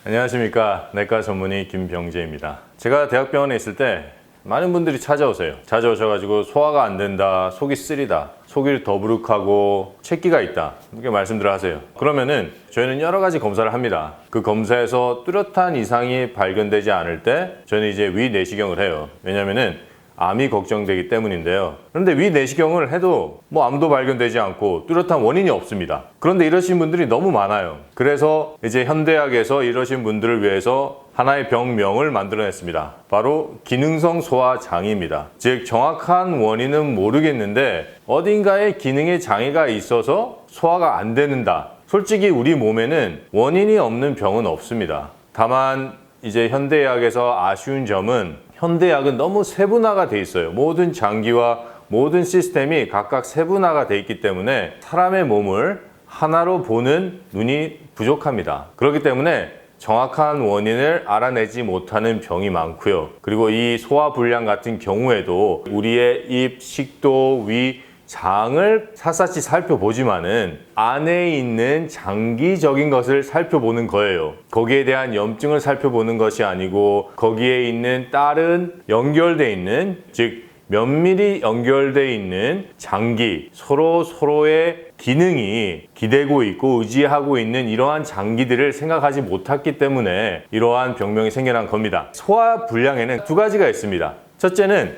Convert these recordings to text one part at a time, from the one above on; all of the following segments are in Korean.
안녕하십니까. 내과 전문의 김병재입니다. 제가 대학병원에 있을 때 많은 분들이 찾아오세요. 찾아오셔가지고 소화가 안 된다, 속이 쓰리다, 속이 더부룩하고 체기가 있다, 이렇게 말씀들을 하세요. 그러면은 저희는 여러 가지 검사를 합니다. 그 검사에서 뚜렷한 이상이 발견되지 않을 때 저희는 이제 위내시경을 해요. 왜냐면은 암이 걱정되기 때문인데요. 그런데 위내시경을 해도 암도 발견되지 않고 뚜렷한 원인이 없습니다. 그런데 이러신 분들이 너무 많아요. 그래서 이제 현대학에서 이러신 분들을 위해서 하나의 병명을 만들어냈습니다. 바로 기능성 소화장애입니다. 즉 정확한 원인은 모르겠는데 어딘가에 기능에 장애가 있어서 소화가 안 되는다. 솔직히 우리 몸에는 원인이 없는 병은 없습니다. 다만 이제 현대의학에서 아쉬운 점은 현대의학은 너무 세분화가 돼 있어요. 모든 장기와 모든 시스템이 각각 세분화가 돼 있기 때문에 사람의 몸을 하나로 보는 눈이 부족합니다. 그렇기 때문에 정확한 원인을 알아내지 못하는 병이 많고요. 그리고 이 소화불량 같은 경우에도 우리의 입, 식도, 위, 장을 샅샅이 살펴보지만은 안에 있는 장기적인 것을 살펴보는 거예요. 거기에 대한 염증을 살펴보는 것이 아니고 거기에 있는 다른 연결되어 있는, 즉 면밀히 연결되어 있는 장기, 서로의 기능이 기대고 있고 의지하고 있는 이러한 장기들을 생각하지 못했기 때문에 이러한 병명이 생겨난 겁니다. 소화불량에는 두 가지가 있습니다. 첫째는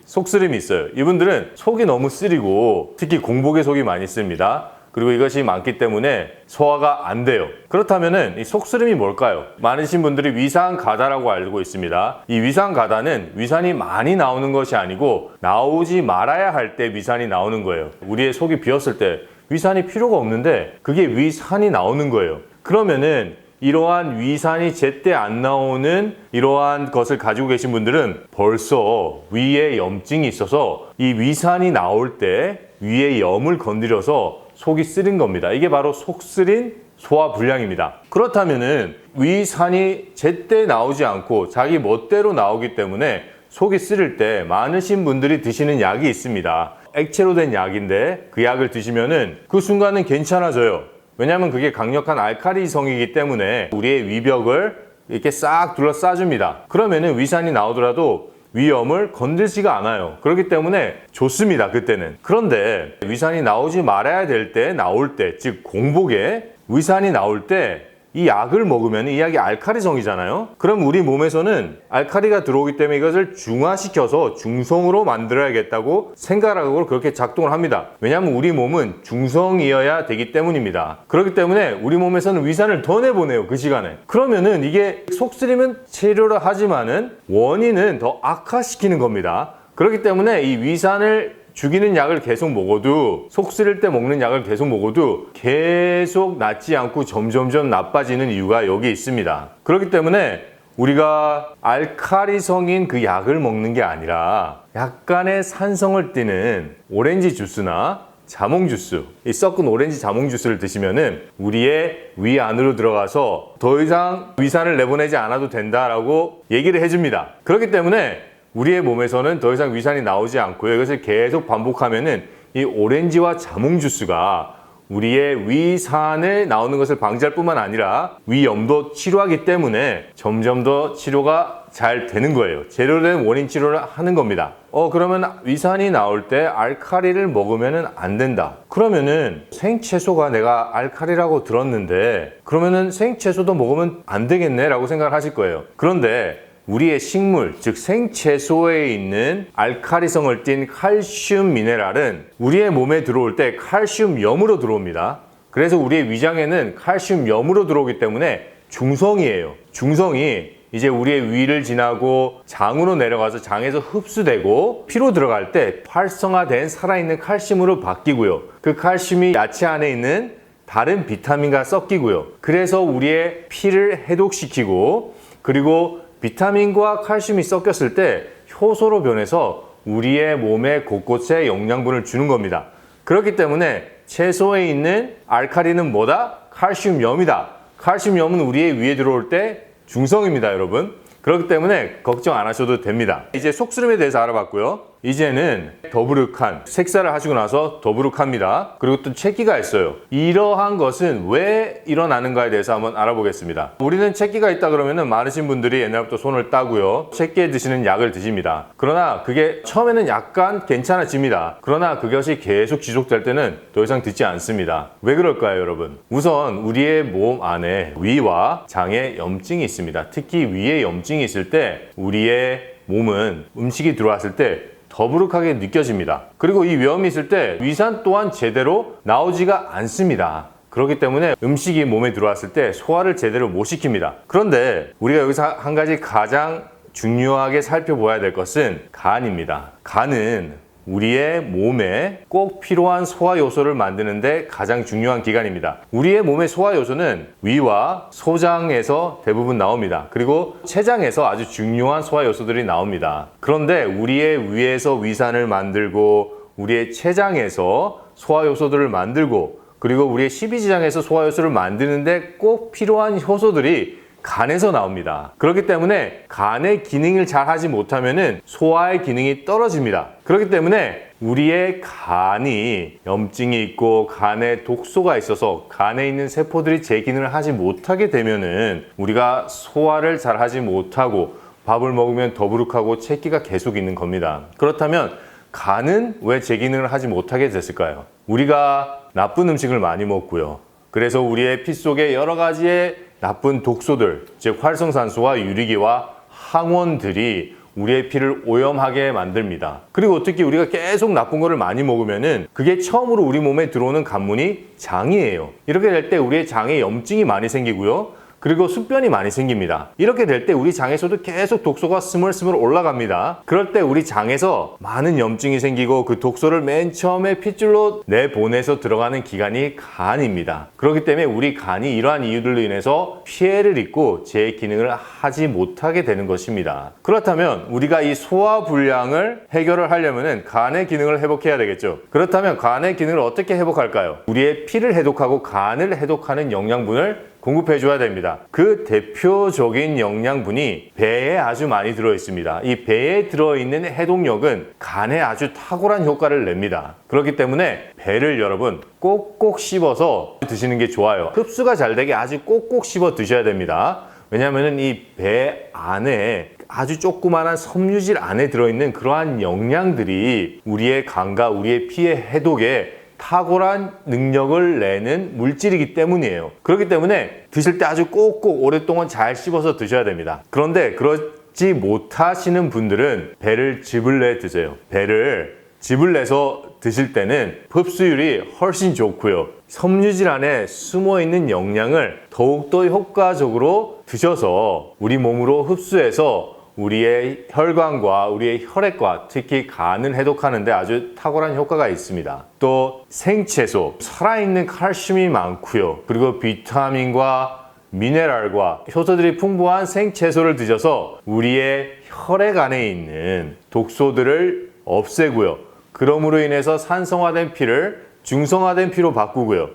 속쓰림이 있어요. 이분들은 속이 너무 쓰리고 특히 공복에 속이 많이 씁니다. 그리고 이것이 많기 때문에 소화가 안 돼요. 그렇다면은 이 속쓰림이 뭘까요? 많으신 분들이 위산가다라고 알고 있습니다. 이 위산가다는 위산이 많이 나오는 것이 아니고 나오지 말아야 할 때 위산이 나오는 거예요. 우리의 속이 비었을 때 위산이 필요가 없는데 그게 위산이 나오는 거예요. 그러면은 이러한 위산이 제때 안 나오는 이러한 것을 가지고 계신 분들은 벌써 위에 염증이 있어서 이 위산이 나올 때 위에 염을 건드려서 속이 쓰린 겁니다. 이게 바로 속쓰린 소화불량입니다. 그렇다면은 위산이 제때 나오지 않고 자기 멋대로 나오기 때문에 속이 쓰릴 때 많으신 분들이 드시는 약이 있습니다. 액체로 된 약인데 그 약을 드시면은 그 순간은 괜찮아져요. 왜냐하면 그게 강력한 알칼리성이기 때문에 우리의 위벽을 이렇게 싹 둘러싸줍니다. 그러면은 위산이 나오더라도 위염을 건들지가 않아요. 그렇기 때문에 좋습니다, 그때는. 그런데 위산이 나오지 말아야 될 때, 나올 때, 즉 공복에 위산이 나올 때 이 약을 먹으면 이 약이 알칼리성이잖아요. 그럼 우리 몸에서는 알칼리가 들어오기 때문에 이것을 중화시켜서 중성으로 만들어야겠다고 생각하고 그렇게 작동을 합니다. 왜냐하면 우리 몸은 중성이어야 되기 때문입니다. 그렇기 때문에 우리 몸에서는 위산을 더 내보내요, 그 시간에. 그러면은 이게 속쓰리면 치료를 하지만은 원인은 더 악화시키는 겁니다. 그렇기 때문에 이 위산을 죽이는 약을 계속 먹어도, 속 쓰릴 때 먹는 약을 계속 먹어도 계속 낫지 않고 점점점 나빠지는 이유가 여기 있습니다. 그렇기 때문에 우리가 알칼리성인 그 약을 먹는 게 아니라 약간의 산성을 띠는 오렌지 주스나 자몽 주스, 이 섞은 오렌지 자몽 주스를 드시면은 우리의 위 안으로 들어가서 더 이상 위산을 내보내지 않아도 된다라고 얘기를 해줍니다. 그렇기 때문에 우리의 몸에서는 더 이상 위산이 나오지 않고요. 이것을 계속 반복하면은 이 오렌지와 자몽 주스가 우리의 위산을 나오는 것을 방지할 뿐만 아니라 위염도 치료하기 때문에 점점 더 치료가 잘 되는 거예요. 제대로 된 원인 치료를 하는 겁니다. 그러면 위산이 나올 때 알칼리를 먹으면 안 된다. 그러면은 생채소가 내가 알칼리라고 들었는데 그러면은 생채소도 먹으면 안 되겠네 라고 생각을 하실 거예요. 그런데 우리의 식물, 즉 생채소에 있는 알칼리성을 띤 칼슘 미네랄은 우리의 몸에 들어올 때 칼슘염으로 들어옵니다. 그래서 우리의 위장에는 칼슘염으로 들어오기 때문에 중성이에요. 중성이 이제 우리의 위를 지나고 장으로 내려가서 장에서 흡수되고 피로 들어갈 때 활성화된 살아있는 칼슘으로 바뀌고요. 그 칼슘이 야채 안에 있는 다른 비타민과 섞이고요. 그래서 우리의 피를 해독시키고 그리고 비타민과 칼슘이 섞였을 때 효소로 변해서 우리의 몸의 곳곳에 영양분을 주는 겁니다. 그렇기 때문에 채소에 있는 알칼리는 뭐다? 칼슘염이다. 칼슘염은 우리의 위에 들어올 때 중성입니다, 여러분. 그렇기 때문에 걱정 안 하셔도 됩니다. 이제 속쓰림에 대해서 알아봤고요. 이제는 더부룩한, 색살을 하시고 나서 더부룩합니다. 그리고 또 채기가 있어요. 이러한 것은 왜 일어나는가에 대해서 한번 알아보겠습니다. 우리는 채기가 있다 그러면은 많으신 분들이 옛날부터 손을 따고요, 채기에 드시는 약을 드십니다. 그러나 그게 처음에는 약간 괜찮아집니다. 그러나 그것이 계속 지속될 때는 더 이상 듣지 않습니다. 왜 그럴까요, 여러분? 우선 우리의 몸 안에 위와 장에 염증이 있습니다. 특히 위에 염증이 있을 때 우리의 몸은 음식이 들어왔을 때 더부룩하게 느껴집니다. 그리고 이 위염이 있을 때 위산 또한 제대로 나오지가 않습니다. 그렇기 때문에 음식이 몸에 들어왔을 때 소화를 제대로 못 시킵니다. 그런데 우리가 여기서 한 가지 가장 중요하게 살펴봐야 될 것은 간입니다. 간은 우리의 몸에 꼭 필요한 소화 요소를 만드는데 가장 중요한 기관입니다. 우리의 몸의 소화 요소는 위와 소장에서 대부분 나옵니다. 그리고 췌장에서 아주 중요한 소화 요소들이 나옵니다. 그런데 우리의 위에서 위산을 만들고, 우리의 췌장에서 소화 요소들을 만들고, 그리고 우리의 십이지장에서 소화 요소를 만드는데 꼭 필요한 효소들이 간에서 나옵니다. 그렇기 때문에 간의 기능을 잘 하지 못하면은 소화의 기능이 떨어집니다. 그렇기 때문에 우리의 간이 염증이 있고 간에 독소가 있어서 간에 있는 세포들이 제 기능을 하지 못하게 되면은 우리가 소화를 잘 하지 못하고 밥을 먹으면 더부룩하고 채기가 계속 있는 겁니다. 그렇다면 간은 왜 제 기능을 하지 못하게 됐을까요? 우리가 나쁜 음식을 많이 먹고요. 그래서 우리의 피 속에 여러 가지의 나쁜 독소들, 즉 활성산소와 유리기와 항원들이 우리의 피를 오염하게 만듭니다. 그리고 특히 우리가 계속 나쁜 거를 많이 먹으면은 그게 처음으로 우리 몸에 들어오는 관문이 장이에요. 이렇게 될 때 우리의 장에 염증이 많이 생기고요. 그리고 숙변이 많이 생깁니다. 이렇게 될 때 우리 장에서도 계속 독소가 스물스물 올라갑니다. 그럴 때 우리 장에서 많은 염증이 생기고 그 독소를 맨 처음에 핏줄로 내보내서 들어가는 기관이 간입니다. 그렇기 때문에 우리 간이 이러한 이유들로 인해서 피해를 입고 제 기능을 하지 못하게 되는 것입니다. 그렇다면 우리가 이 소화불량을 해결을 하려면 간의 기능을 회복해야 되겠죠. 그렇다면 간의 기능을 어떻게 회복할까요? 우리의 피를 해독하고 간을 해독하는 영양분을 공급해 줘야 됩니다. 그 대표적인 영양분이 배에 아주 많이 들어 있습니다. 이 배에 들어있는 해독력은 간에 아주 탁월한 효과를 냅니다. 그렇기 때문에 배를 여러분 꼭꼭 씹어서 드시는 게 좋아요. 흡수가 잘 되게 아주 꼭꼭 씹어 드셔야 됩니다. 왜냐하면 이 배 안에 아주 조그마한 섬유질 안에 들어있는 그러한 영양들이 우리의 간과 우리의 피의 해독에 탁월한 능력을 내는 물질이기 때문이에요. 그렇기 때문에 드실 때 아주 꼭꼭 오랫동안 잘 씹어서 드셔야 됩니다. 그런데 그렇지 못하시는 분들은 배를 즙을 내 드세요. 배를 즙을 내서 드실 때는 흡수율이 훨씬 좋고요. 섬유질 안에 숨어있는 영양을 더욱더 효과적으로 드셔서 우리 몸으로 흡수해서 우리의 혈관과 우리의 혈액과 특히 간을 해독하는 데 아주 탁월한 효과가 있습니다. 또 생채소, 살아있는 칼슘이 많고요. 그리고 비타민과 미네랄과 효소들이 풍부한 생채소를 드셔서 우리의 혈액 안에 있는 독소들을 없애고요. 그럼으로 인해서 산성화된 피를 중성화된 피로 바꾸고요.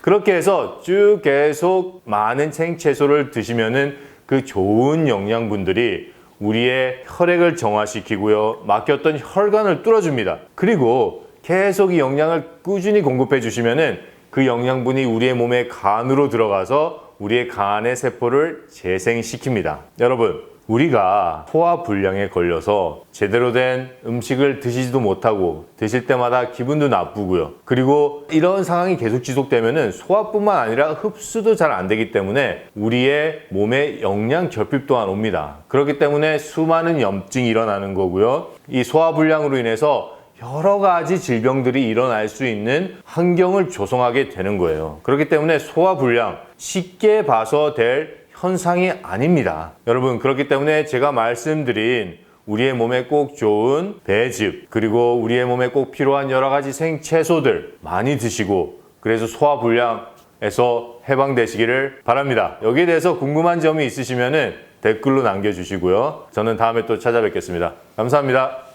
그렇게 해서 쭉 계속 많은 생채소를 드시면은 그 좋은 영양분들이 우리의 혈액을 정화시키고요. 막혔던 혈관을 뚫어줍니다. 그리고 계속 이 영양을 꾸준히 공급해 주시면은 그 영양분이 우리의 몸의 간으로 들어가서 우리의 간의 세포를 재생시킵니다. 여러분, 우리가 소화불량에 걸려서 제대로 된 음식을 드시지도 못하고 드실 때마다 기분도 나쁘고요. 그리고 이런 상황이 계속 지속되면은 소화뿐만 아니라 흡수도 잘 안 되기 때문에 우리의 몸에 영양 결핍 또한 옵니다. 그렇기 때문에 수많은 염증이 일어나는 거고요. 이 소화불량으로 인해서 여러 가지 질병들이 일어날 수 있는 환경을 조성하게 되는 거예요. 그렇기 때문에 소화불량 쉽게 봐서 될 현상이 아닙니다. 여러분, 그렇기 때문에 제가 말씀드린 우리의 몸에 꼭 좋은 배즙, 그리고 우리의 몸에 꼭 필요한 여러 가지 생채소들 많이 드시고, 그래서 소화불량에서 해방되시기를 바랍니다. 여기에 대해서 궁금한 점이 있으시면 댓글로 남겨주시고요. 저는 다음에 또 찾아뵙겠습니다. 감사합니다.